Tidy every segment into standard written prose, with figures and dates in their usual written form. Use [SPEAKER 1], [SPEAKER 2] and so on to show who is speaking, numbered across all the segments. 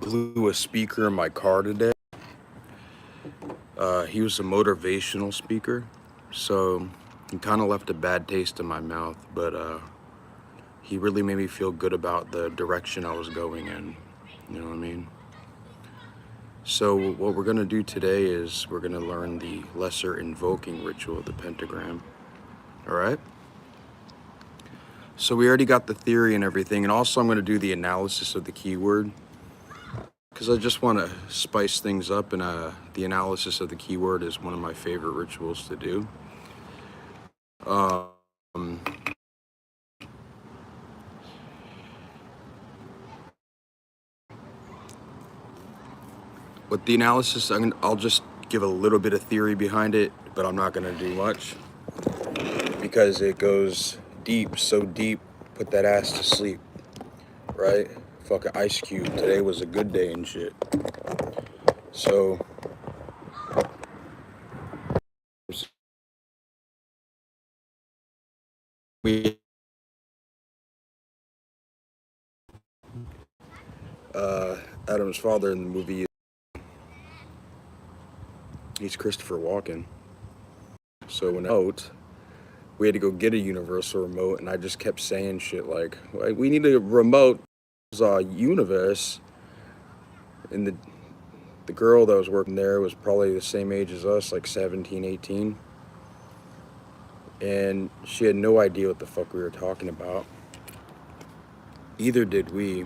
[SPEAKER 1] blew a speaker in my car today. He was a motivational speaker, so he kind of left a bad taste in my mouth, but he really made me feel good about the direction I was going in. You know what I mean? So what we're gonna do today is we're gonna learn the lesser invoking ritual of the pentagram. All right? So we already got the theory and everything, and also I'm gonna do the analysis of the keyword, because I just want to spice things up, and the analysis of the keyword is one of my favorite rituals to do. With the analysis, I'll just give a little bit of theory behind it, but I'm not going to do much because it goes deep, so deep, put that ass to sleep, right? Fucking Ice Cube, today was a good day and shit. So we Adam's father in the movie, he's Christopher Walken. So when out, we had to go get a universal remote, and I just kept saying shit like we need a remote universe. And the girl that was working there was probably the same age as us, like 17, 18. And she had no idea what the fuck we were talking about. Either did we.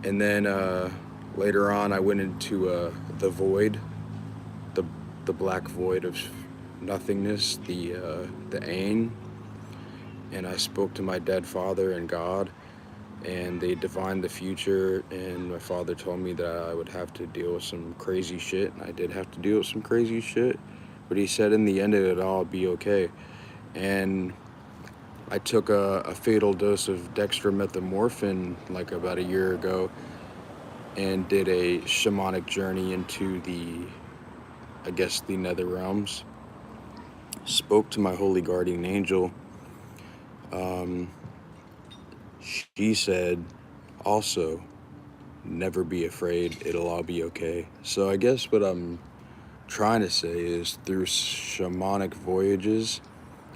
[SPEAKER 1] And then later on, I went into the void, the black void of nothingness, the Ain, and I spoke to my dead father and God, and they divined the future, and my father told me that I would have to deal with some crazy shit, and I did have to deal with some crazy shit, but he said in the end of it all, it'd be okay. And I took a fatal dose of dextromethorphan like about a year ago, and did a shamanic journey into the nether realms. Spoke to my holy guardian angel. She said also, never be afraid, it'll all be okay. So I guess what I'm trying to say is through shamanic voyages,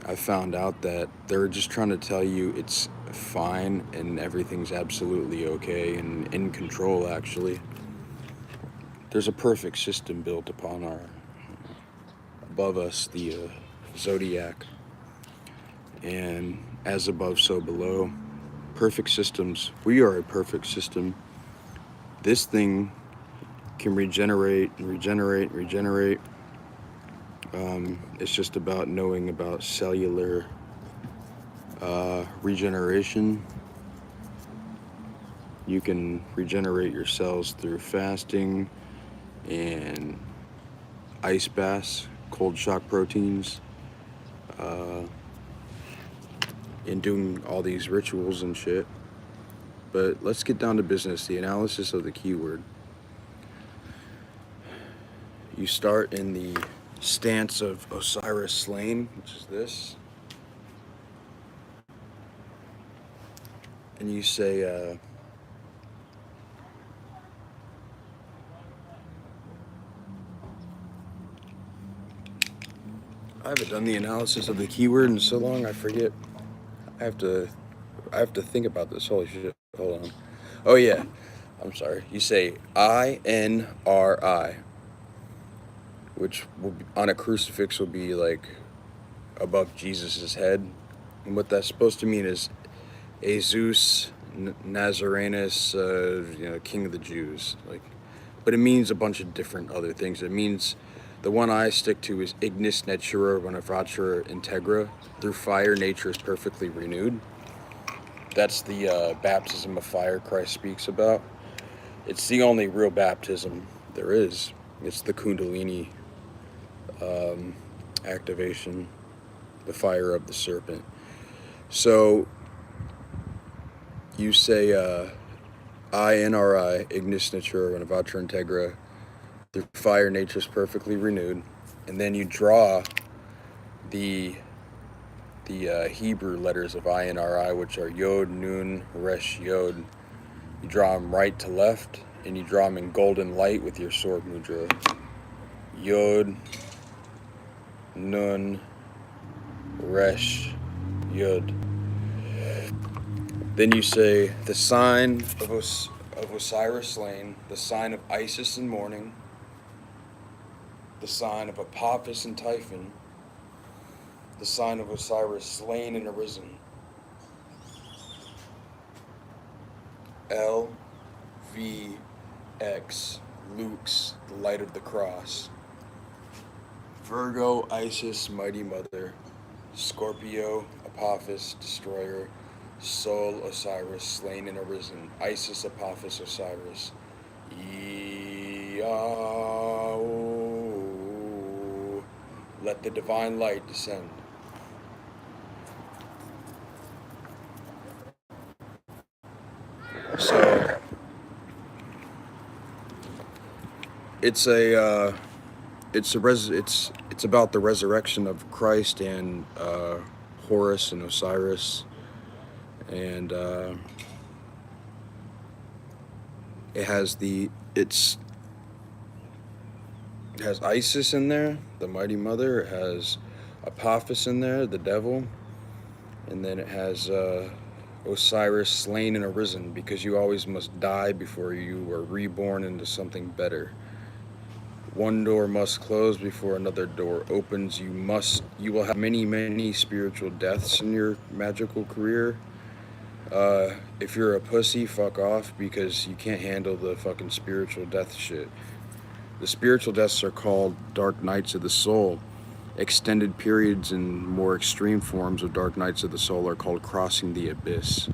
[SPEAKER 1] I found out that they're just trying to tell you it's fine and everything's absolutely okay and in control, actually. There's a perfect system built upon above us, the zodiac. And as above, so below. Perfect systems. We are a perfect system. This thing can regenerate and regenerate and regenerate. It's just about knowing about cellular regeneration. You can regenerate your cells through fasting and ice baths, cold shock proteins, and doing all these rituals and shit. But let's get down to business, the analysis of the keyword. You start in the stance of Osiris slain, which is this. And you say, I haven't done the analysis of the keyword in so long, I forget. I have to think about this. Holy shit. Hold on. Oh yeah. I'm sorry. You say INRI, which will be, on a crucifix will be like above Jesus's head. And what that's supposed to mean is Jesus Nazarenus, King of the Jews. But it means a bunch of different other things. It means the one I stick to is Ignis Natura Renovatura Integra. Through fire, nature is perfectly renewed. That's the baptism of fire Christ speaks about. It's the only real baptism there is. It's the Kundalini activation, the fire of the serpent. So you say INRI, Ignis Natura Renovatura Integra. Through fire, nature is perfectly renewed. And then you draw the Hebrew letters of INRI, which are Yod, Nun, Resh, Yod. You draw them right to left, and you draw them in golden light with your sword mudra. Yod, Nun, Resh, Yod. Then you say the sign of Osiris slain, the sign of Isis in mourning, the sign of Apophis and Typhon, the sign of Osiris slain and arisen. L, V, X, Lux, the light of the cross. Virgo, Isis, mighty mother. Scorpio, Apophis, destroyer. Sol, Osiris, slain and arisen. Isis, Apophis, Osiris. Yao. Let the divine light descend. So it's about the resurrection of Christ and Horus and Osiris, and it has Isis in there, the mighty mother. It has Apophis in there, the devil, and then it has Osiris slain and arisen, because you always must die before you are reborn into something better. One door must close before another door opens. You will have many spiritual deaths in your magical career. If you're a pussy, fuck off, because you can't handle the fucking spiritual death shit. The spiritual deaths are called dark nights of the soul. Extended periods and more extreme forms of dark nights of the soul are called crossing the abyss.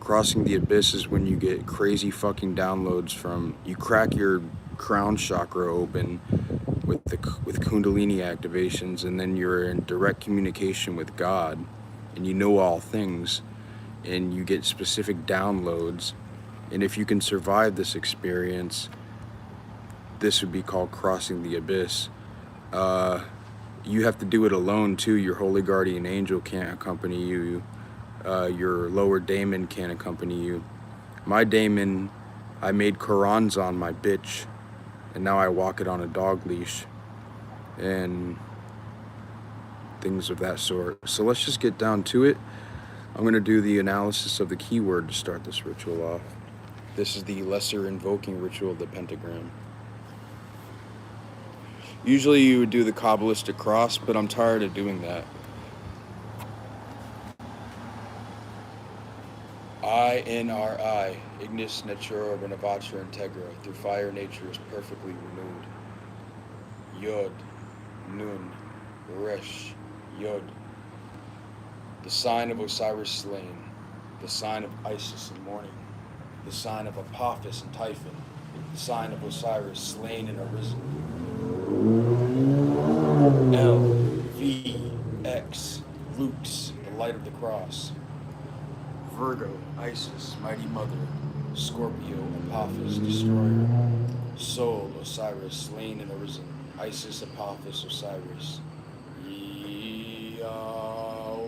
[SPEAKER 1] Crossing the abyss is when you get crazy fucking downloads you crack your crown chakra open with kundalini activations, and then you're in direct communication with God, and you know all things, and you get specific downloads. And if you can survive this experience, this would be called crossing the abyss. You have to do it alone too. Your holy guardian angel can't accompany you. Your lower daemon can't accompany you. My daemon, I made Qurans on my bitch, and now I walk it on a dog leash, and things of that sort. So let's just get down to it. I'm going to do the analysis of the keyword to start this ritual off. This is the lesser invoking ritual of the pentagram. Usually you would do the Kabbalistic cross, but I'm tired of doing that. I, ignis natura renovatur integra, through fire nature is perfectly renewed. Yod, Nun, Resh, Yod. The sign of Osiris slain, the sign of Isis in mourning, the sign of Apophis and Typhon, the sign of Osiris slain and arisen. L, V, X, Lux, the light of the cross. Virgo, Isis, mighty mother. Scorpio, Apophis, destroyer. Sol, Osiris, slain and arisen. Isis, Apophis, Osiris. Yao.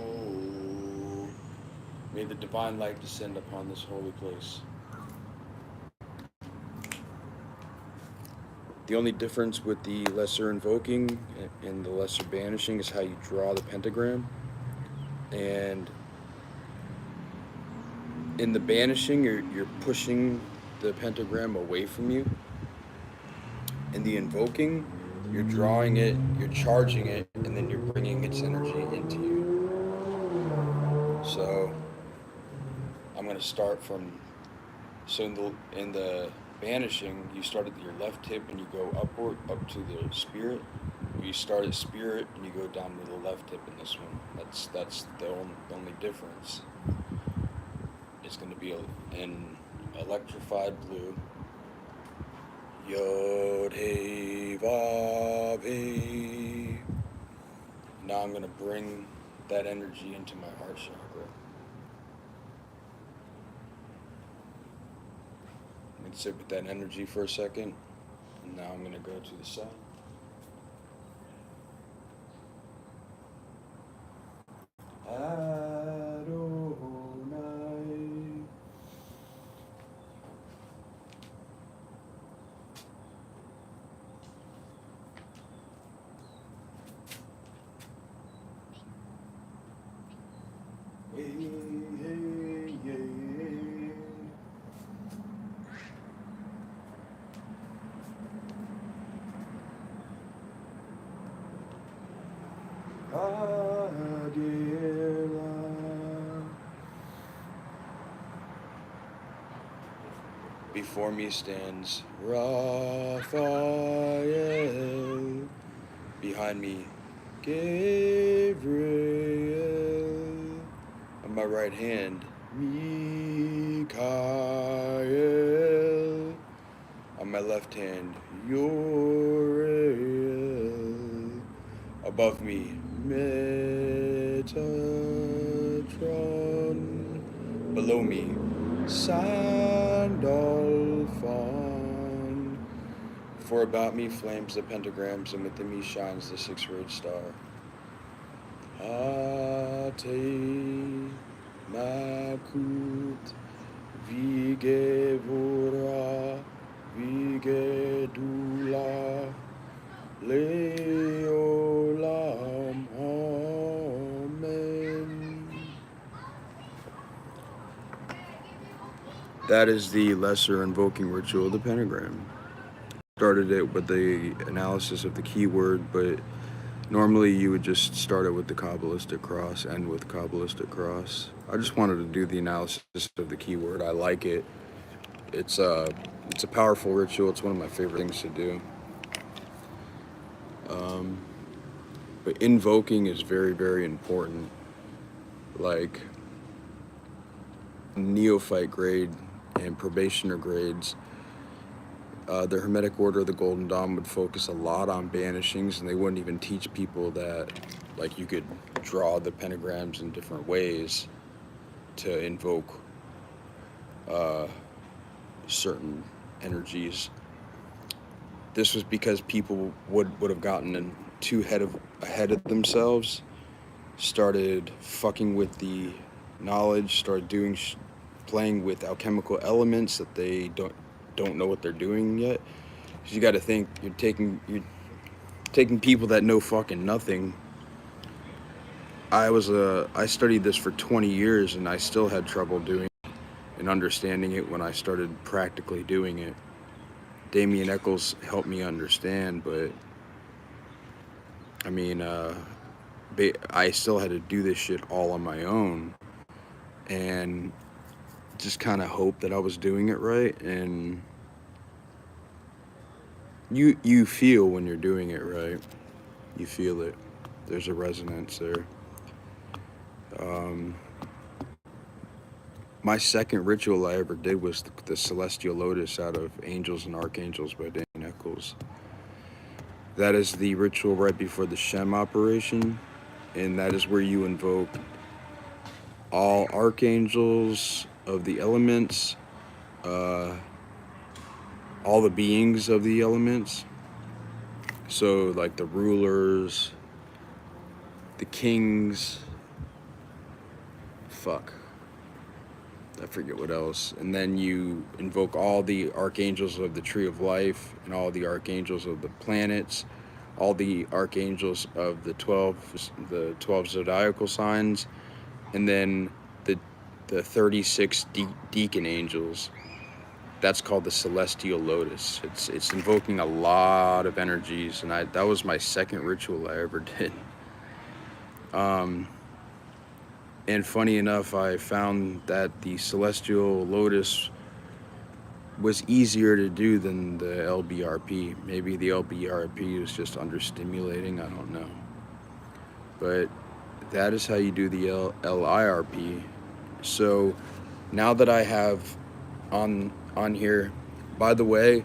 [SPEAKER 1] May the divine light descend upon this holy place. The only difference with the lesser invoking and the lesser banishing is how you draw the pentagram. And in the banishing, you're pushing the pentagram away from you. In the invoking, you're drawing it, you're charging it, and then you're bringing its energy into you. So I'm going to start from, in the banishing, you start at your left hip and you go upward, up to the spirit. You start at spirit and you go down to the left hip in this one. That's the only difference. It's going to be in electrified blue. Yod He Vav He. Now I'm going to bring that energy into my heart chakra. I'm going to sit with that energy for a second. And now I'm going to go to the side. Adonai. Hey, hey, hey. Adela. Before me stands Raphael. Behind me, Gabriel. On my right hand, Mikael. On my left hand, Uriel. Above me, Metatron. Below me, Sandalphon. For about me flames the pentagrams, and within me shines the six-rayed star. Ate Makut Vigevura Vigedula Leolam Amen. That is the lesser invoking ritual of the pentagram. Started it with the analysis of the keyword, but normally you would just start it with the Kabbalistic cross, end with Kabbalistic cross. I just wanted to do the analysis of the keyword. I like it. It's a powerful ritual. It's one of my favorite things to do. But invoking is very, very important. Like neophyte grade and probationer grades, the Hermetic Order of the Golden Dawn would focus a lot on banishings, and they wouldn't even teach people that, like, you could draw the pentagrams in different ways to invoke certain energies. This was because people would have gotten too ahead of themselves, started fucking with the knowledge, started playing with alchemical elements that they don't know what they're doing yet. Because you got to think, you're taking people that know fucking nothing. I studied this for 20 years, and I still had trouble doing it and understanding it when I started practically doing it. Damien Eccles helped me understand, but I mean, I still had to do this shit all on my own, and just kind of hope that I was doing it right. And you feel when you're doing it right. You feel it. There's a resonance there. My second ritual I ever did was the Celestial Lotus out of Angels and Archangels by Damien Eccles. That is the ritual right before the Shem operation, and that is where you invoke all archangels of the elements, all the beings of the elements. So, like the rulers, the kings, I forget what else. And then you invoke all the archangels of the Tree of Life and all the archangels of the planets, all the archangels of the 12 zodiacal signs, and then the 36 deacon angels. That's called the Celestial Lotus. It's invoking a lot of energies, and that was my second ritual I ever did. And funny enough, I found that the Celestial Lotus was easier to do than the LBRP. Maybe the LBRP was just understimulating, I don't know. But that is how you do the LIRP. So now that I have on here, by the way,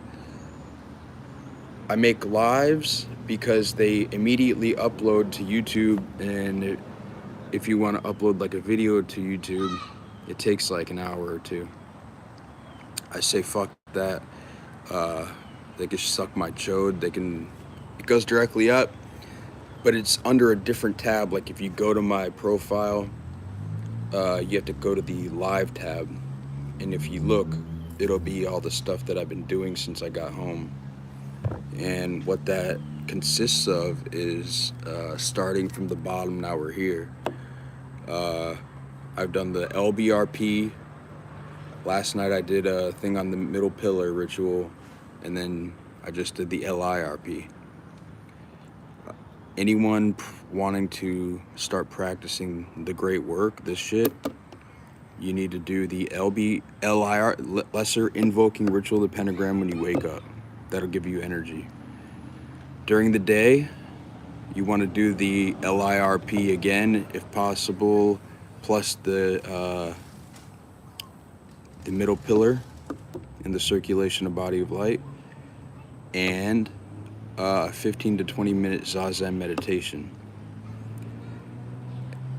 [SPEAKER 1] I make lives because they immediately upload to YouTube, and if you want to upload like a video to YouTube, it takes like an hour or two. I say fuck that. They can suck my chode. It goes directly up, but it's under a different tab. Like if you go to my profile, you have to go to the live tab, and if you look, it'll be all the stuff that I've been doing since I got home. And what that consists of is starting from the bottom. Now we're here. I've done the LBRP. Last night I did a thing on the middle pillar ritual, and then I just did the LIRP. Anyone wanting to start practicing the great work, this shit, you need to do the LIR, Lesser Invoking Ritual, the Pentagram, when you wake up. That'll give you energy. During the day, you want to do the LIRP again, if possible, plus the middle pillar in the circulation of body of light, and 15 to 20 minute Zazen meditation.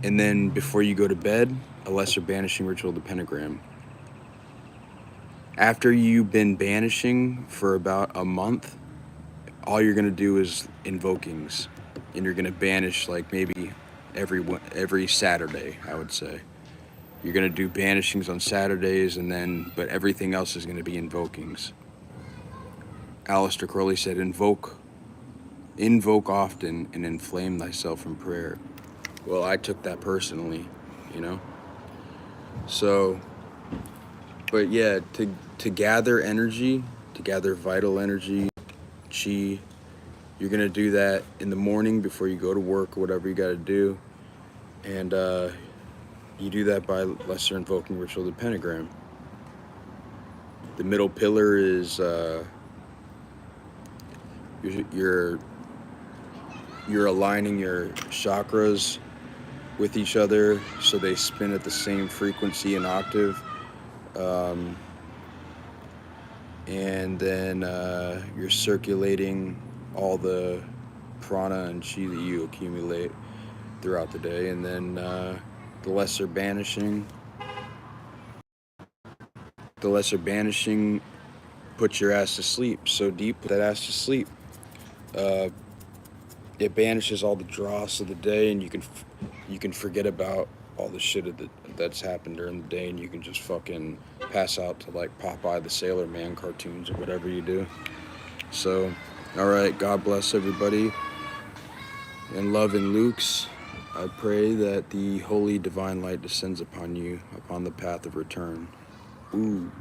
[SPEAKER 1] And then before you go to bed, a lesser banishing ritual of the pentagram. After you've been banishing for about a month, all you're gonna do is invokings, and you're gonna banish like maybe every Saturday, I would say. You're gonna do banishings on Saturdays, and then but everything else is gonna be invokings. Aleister Crowley said, invoke often and inflame thyself in prayer. Well, I took that personally, you know? So, but yeah, to gather energy, to gather vital energy, chi, you're gonna do that in the morning before you go to work or whatever you gotta do. And you do that by lesser invoking ritual of the pentagram. The middle pillar is you're aligning your chakras with each other so they spin at the same frequency and octave, and then you're circulating all the prana and chi that you accumulate throughout the day. And then the lesser banishing puts your ass to sleep so deep, put that ass to sleep. It banishes all the dross of the day, and you can forget about all the shit that's happened during the day, and you can just fucking pass out to like Popeye the Sailor Man cartoons or whatever you do. So, all right, God bless everybody. In love and Luke's, I pray that the holy divine light descends upon you upon the path of return. Ooh.